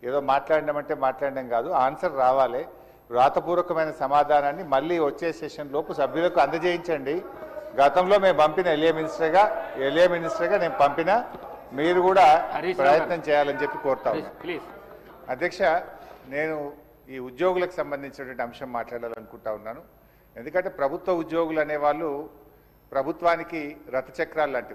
ఏదో మాట్లాడమంటే మాట్లాడడం కాదు, ఆన్సర్ రావాలి. వ్రాతపూర్వకమైన సమాధానాన్ని మళ్ళీ వచ్చే సెషన్ లోపు సభ్యులకు అందజేయించండి. గతంలో మేము పంపిన ఎల్ఏ మినిస్టర్గా నేను పంపిన, మీరు కూడా ప్రయత్నం చేయాలని చెప్పి కోరుతా ఉన్నాను. అధ్యక్ష, నేను ఈ ఉద్యోగులకు సంబంధించినటువంటి అంశం మాట్లాడాలనుకుంటా ఉన్నాను. ఎందుకంటే ప్రభుత్వ ఉద్యోగులు అనేవాళ్ళు ప్రభుత్వానికి రథచక్రాలు లాంటి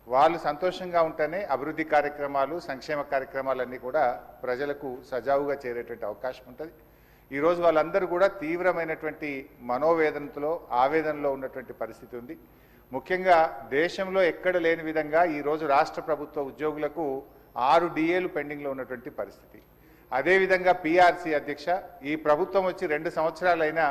వాళ్ళు సంతోషంగా ఉంటేనే అభివృద్ధి కార్యక్రమాలు, సంక్షేమ కార్యక్రమాలన్నీ కూడా ప్రజలకు సజావుగా చేరేటువంటి అవకాశం ఉంటుంది. ఈరోజు వాళ్ళందరూ కూడా తీవ్రమైనటువంటి మనోవేదనతో, ఆవేదనలో ఉన్నటువంటి పరిస్థితి ఉంది. ముఖ్యంగా దేశంలో ఎక్కడ లేని విధంగా ఈరోజు రాష్ట్ర ప్రభుత్వ ఉద్యోగులకు 6 డిఏలు పెండింగ్లో ఉన్నటువంటి పరిస్థితి. అదేవిధంగా పిఆర్సీ అధ్యక్ష, ఈ ప్రభుత్వం వచ్చి 2 సంవత్సరాలైనా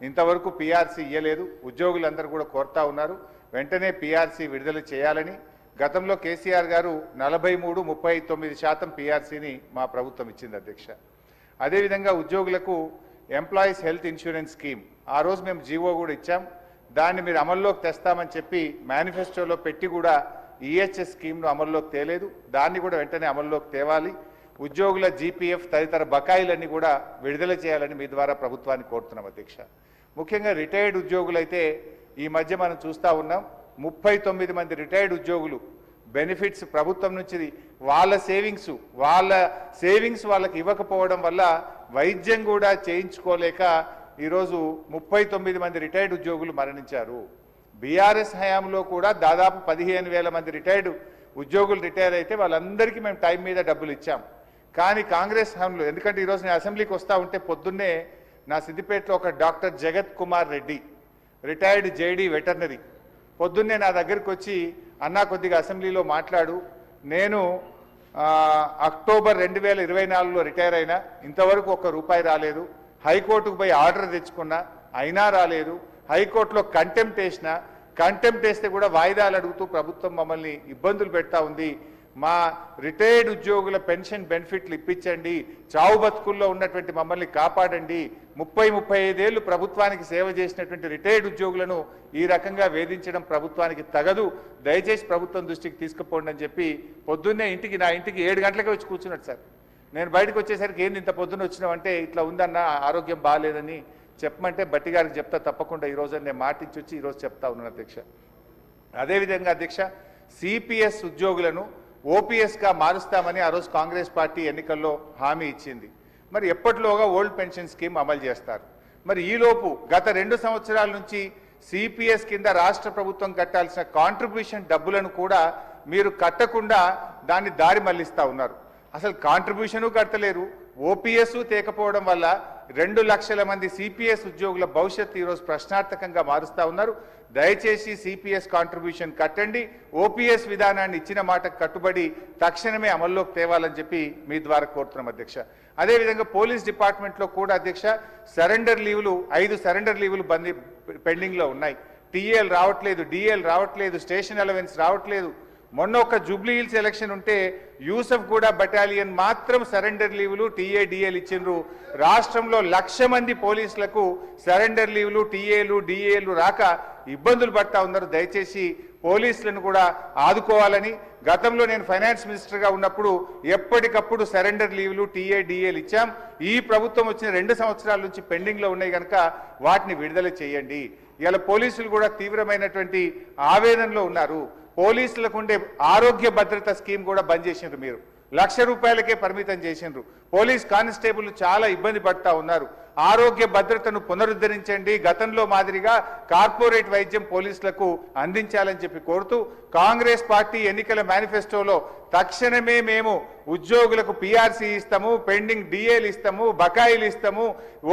ఇంతవరకు పిఆర్సీ ఇయ్యలేదు. ఉద్యోగులందరూ కూడా కోరుతా ఉన్నారు వెంటనే పిఆర్సీ విడుదల చేయాలని. గతంలో కేసీఆర్ గారు 43-39% పిఆర్సీని మా ప్రభుత్వం ఇచ్చింది అధ్యక్ష. అదేవిధంగా ఉద్యోగులకు ఎంప్లాయీస్ హెల్త్ ఇన్సూరెన్స్ స్కీమ్ ఆ రోజు మేము జీవో కూడా ఇచ్చాం. దాన్ని మీరు అమల్లోకి తెస్తామని చెప్పి మేనిఫెస్టోలో పెట్టి కూడా ఈహెచ్ఎస్ స్కీమ్ను అమల్లోకి తేలేదు. దాన్ని కూడా వెంటనే అమల్లోకి తేవాలి. ఉద్యోగుల జీపీఎఫ్ తదితర బకాయిలన్నీ కూడా విడుదల చేయాలని మీ ద్వారా ప్రభుత్వాన్ని కోరుతున్నాం అధ్యక్ష. ముఖ్యంగా రిటైర్డ్ ఉద్యోగులైతే ఈ మధ్య మనం చూస్తూ ఉన్నాం, 39 మంది రిటైర్డ్ ఉద్యోగులు బెనిఫిట్స్ ప్రభుత్వం నుంచి వాళ్ళ సేవింగ్స్ వాళ్ళకి ఇవ్వకపోవడం వల్ల వైద్యం కూడా చేయించుకోలేక ఈరోజు 39 మంది రిటైర్డ్ ఉద్యోగులు మరణించారు. బీఆర్ఎస్ హయాంలో కూడా దాదాపు 15,000 మంది రిటైర్డ్ ఉద్యోగులు రిటైర్ అయితే వాళ్ళందరికీ మేము టైం మీద డబ్బులు ఇచ్చాం. కానీ కాంగ్రెస్ హయాంలో, ఎందుకంటే ఈరోజు నేను అసెంబ్లీకి వస్తూ ఉంటే పొద్దున్నే నా సిద్దిపేటలో ఒక డాక్టర్ జగత్ Kumar Reddy, retired JD veterinary, పొద్దున్నే నా దగ్గరికి వచ్చి అన్నా కొద్దిగా అసెంబ్లీలో మాట్లాడు, నేను అక్టోబర్ 2024లో రిటైర్ అయినా, ఇంతవరకు ₹1 రాలేదు. హైకోర్టుకు పోయి ఆర్డర్ తెచ్చుకున్నా, అయినా రాలేదు. హైకోర్టులో కంటెంప్ట్ వేస్తే కూడా వాయిదాలు అడుగుతూ ప్రభుత్వం మమ్మల్ని ఇబ్బందులు పెడతా ఉంది. మా రిటైర్డ్ ఉద్యోగుల పెన్షన్ బెనిఫిట్లు ఇప్పించండి, చావు బతుకుల్లో ఉన్నటువంటి మమ్మల్ని కాపాడండి. 30-35 ఏళ్ళు ప్రభుత్వానికి సేవ చేసినటువంటి రిటైర్డ్ ఉద్యోగులను ఈ రకంగా వేధించడం ప్రభుత్వానికి తగదు, దయచేసి ప్రభుత్వం దృష్టికి తీసుకుపోండి అని చెప్పి పొద్దున్నే నా ఇంటికి 7 గంటలకే వచ్చి కూర్చున్నాడు సార్. నేను బయటకు వచ్చేసరికి ఏంది ఇంత పొద్దున్న వచ్చినామంటే, ఇట్లా ఉందన్న ఆరోగ్యం బాగాలేదని చెప్పమంటే బట్టి గారికి చెప్తా తప్పకుండా ఈరోజు నేను మాటించి వచ్చి ఈరోజు చెప్తా ఉన్నాను అధ్యక్ష. అదేవిధంగా అధ్యక్ష, సిపిఎస్ ఉద్యోగులను ఓపీఎస్గా మారుస్తామని ఆ రోజు కాంగ్రెస్ పార్టీ ఎన్నికల్లో హామీ ఇచ్చింది. మరి ఎప్పటిలోగా ఓల్డ్ పెన్షన్ స్కీమ్ అమలు చేస్తారు? మరి ఈలోపు గత 2 సంవత్సరాల నుంచి సిపిఎస్ కింద రాష్ట్ర ప్రభుత్వం కట్టాల్సిన కాంట్రిబ్యూషన్ డబ్బులను కూడా మీరు కట్టకుండా దాన్ని దారి మళ్లిస్తూ ఉన్నారు. అసలు కాంట్రిబ్యూషను కట్టలేరు, ఓపీఎస్ తేకపోవడం వల్ల 2 లక్షల మంది సిపిఎస్ ఉద్యోగుల భవిష్యత్తు ఈరోజు ప్రశ్నార్థకంగా మారుస్తూ ఉన్నారు. దయచేసి సిపిఎస్ కాంట్రిబ్యూషన్ కట్టండి, ఓపీఎస్ విధానాన్ని ఇచ్చిన మాటకు కట్టుబడి తక్షణమే అమల్లోకి తేవాలని చెప్పి మీ ద్వారా కోరుతున్నాం అధ్యక్ష. అదేవిధంగా పోలీస్ డిపార్ట్మెంట్లో కూడా అధ్యక్ష, సరెండర్ లీవులు 5 సరెండర్ లీవులు పెండింగ్లో ఉన్నాయి. టీఏలు రావట్లేదు, డిఏలు రావట్లేదు, స్టేషన్ అలవెన్స్ రావట్లేదు. మొన్న ఒక జూబ్లీ హిల్స్ ఎలక్షన్ ఉంటే యూసఫ్ గూడ బటాలియన్ మాత్రం సరెండర్ లీవులు, టీఏ డిఏలు ఇచ్చిండ్రు. రాష్ట్రంలో 1,00,000 మంది పోలీసులకు సరెండర్ లీవులు, టీఏలు డిఏలు రాక ఇబ్బందులు పడతా ఉన్నారు. దయచేసి పోలీసులను కూడా ఆదుకోవాలని, గతంలో నేను ఫైనాన్స్ మినిస్టర్గా ఉన్నప్పుడు ఎప్పటికప్పుడు సరెండర్ లీవులు, టీఏ డిఏలు ఇచ్చాం. ఈ ప్రభుత్వం వచ్చిన 2 సంవత్సరాల నుంచి పెండింగ్లో ఉన్నాయి కనుక వాటిని విడుదల చేయండి. ఇలా పోలీసులు కూడా తీవ్రమైనటువంటి ఆవేదనలో ఉన్నారు. పోలీసులకు ఉండే ఆరోగ్య భద్రత స్కీమ్ కూడా బంద్ చేసిండ్రు. మీరు ₹1,00,000కే పరిమితం చేసిండ్రు. పోలీస్ కానిస్టేబుల్ చాలా ఇబ్బంది పడతా ఉన్నారు. ఆరోగ్య భద్రతను పునరుద్ధరించండి, గతంలో మాదిరిగా కార్పొరేట్ వైద్యం పోలీసులకు అందించాలని చెప్పి కోరుతూ కాంగ్రెస్ పార్టీ ఎన్నికల మేనిఫెస్టోలో తక్షణమే మేము ఉద్యోగులకు పిఆర్సీ ఇస్తాము, పెండింగ్ డిఏలు ఇస్తాము, బకాయిలు ఇస్తాము,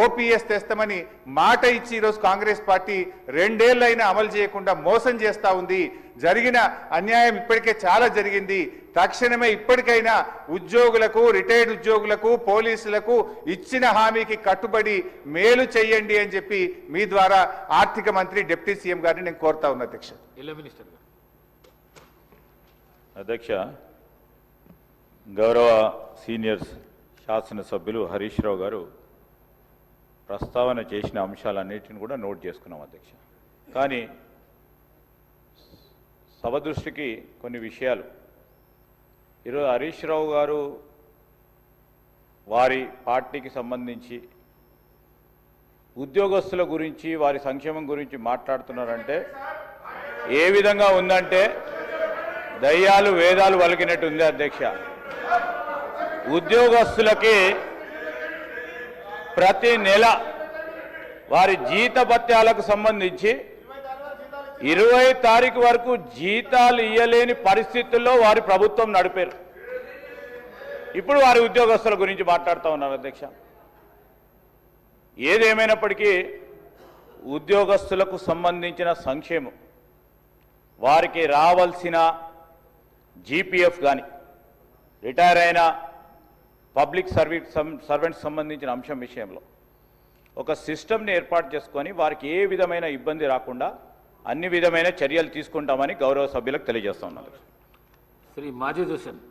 ఓపీఎస్ తెస్తామని మాట ఇచ్చి ఈరోజు కాంగ్రెస్ పార్టీ 2 ఏళ్లైనా అమలు చేయకుండా మోసం చేస్తూ ఉంది. జరిగిన అన్యాయం ఇప్పటికే చాలా జరిగింది. తక్షణమే ఇప్పటికైనా ఉద్యోగులకు, రిటైర్డ్ ఉద్యోగులకు, పోలీసులకు ఇచ్చిన హామీకి కట్టుబడి మేలు చేయండి అని చెప్పి మీ ద్వారా ఆర్థిక మంత్రి, డిప్యూటీ సీఎం గారిని నేను కోరుతా ఉన్నా అధ్యక్ష. అధ్యక్ష, గౌరవ సీనియర్ శాసనసభ్యులు హరీష్ రావు గారు ప్రస్తావన చేసిన అంశాలన్నిటిని కూడా నోట్ చేసుకున్నాం అధ్యక్ష. కానీ సభ దృష్టికి కొన్ని విషయాలు ఈరోజు హరీష్ రావు గారు వారి పార్టీకి సంబంధించి ఉద్యోగస్తుల గురించి వారి సంక్షేమం గురించి మాట్లాడుతున్నారంటే ఏ విధంగా ఉందంటే దయ్యాలు వేదాలు వలికినట్టు ఉంది అధ్యక్ష. ఉద్యోగస్తులకి ప్రతి నెల వారి జీతభత్యాలకు సంబంధించి 20 తారీఖు వరకు జీతాలు ఇయ్యలేని పరిస్థితుల్లో వారి ప్రభుత్వం నడిపారు. ఇప్పుడు వారి ఉద్యోగస్తుల గురించి మాట్లాడుతూ ఉన్నారు అధ్యక్ష. ఏదేమైనప్పటికీ ఉద్యోగస్తులకు సంబంధించిన సంక్షేమం, వారికి రావాల్సిన జీపీఎఫ్ కానీ, రిటైర్ అయిన పబ్లిక్ సర్వెంట్స్ సంబంధించిన అంశం విషయంలో ఒక సిస్టమ్ని ఏర్పాటు చేసుకొని వారికి ఏ విధమైన ఇబ్బంది రాకుండా అన్ని విధమైన చర్యలు తీసుకుంటామని గౌరవ సభ్యులకు తెలియజేస్తున్నాను. శ్రీ మాజిద్ హుస్సేన్.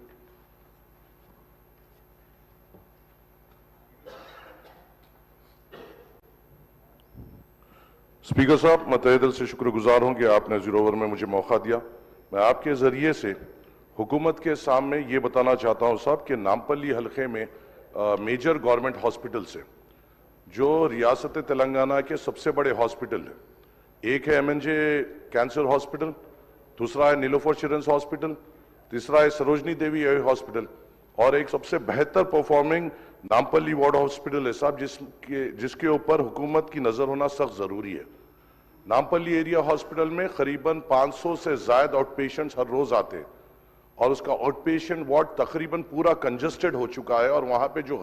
स्पीकर साहब, मैं तहे दिल से शुक्रगुजार हूं कि आपने जीरो ओवर में मुझे मौका दिया। मैं आपके जरिए से हुकूमत के सामने ये बताना चाहता हूं साहब कि नामपल्ली हलके में मेजर गवर्नमेंट हॉस्पिटल से जो रियासत तेलंगाना के सबसे बड़े हॉस्पिटल है, एक है एमएनजे कैंसर हॉस्पिटल, दूसरा है नीलोफर चिल्ड्रंस हॉस्पिटल, तीसरा है सरोजनी देवी आई हॉस्पिटल और एक सबसे बेहतर परफॉर्मिंग नामपल्ली वार्ड हॉस्पिटल है साहब, जिसके ऊपर हुकूमत की नजर होना सख्त जरूरी है। नामपल्ली एरिया हॉस्पिटल में करीबन 500 से ज्यादा आउट पेशेंट्स हर रोज आते हैं और उसका आउट पेशेंट वार्ड तकरीबन पूरा कंजस्टेड हो चुका है और वहां पे जो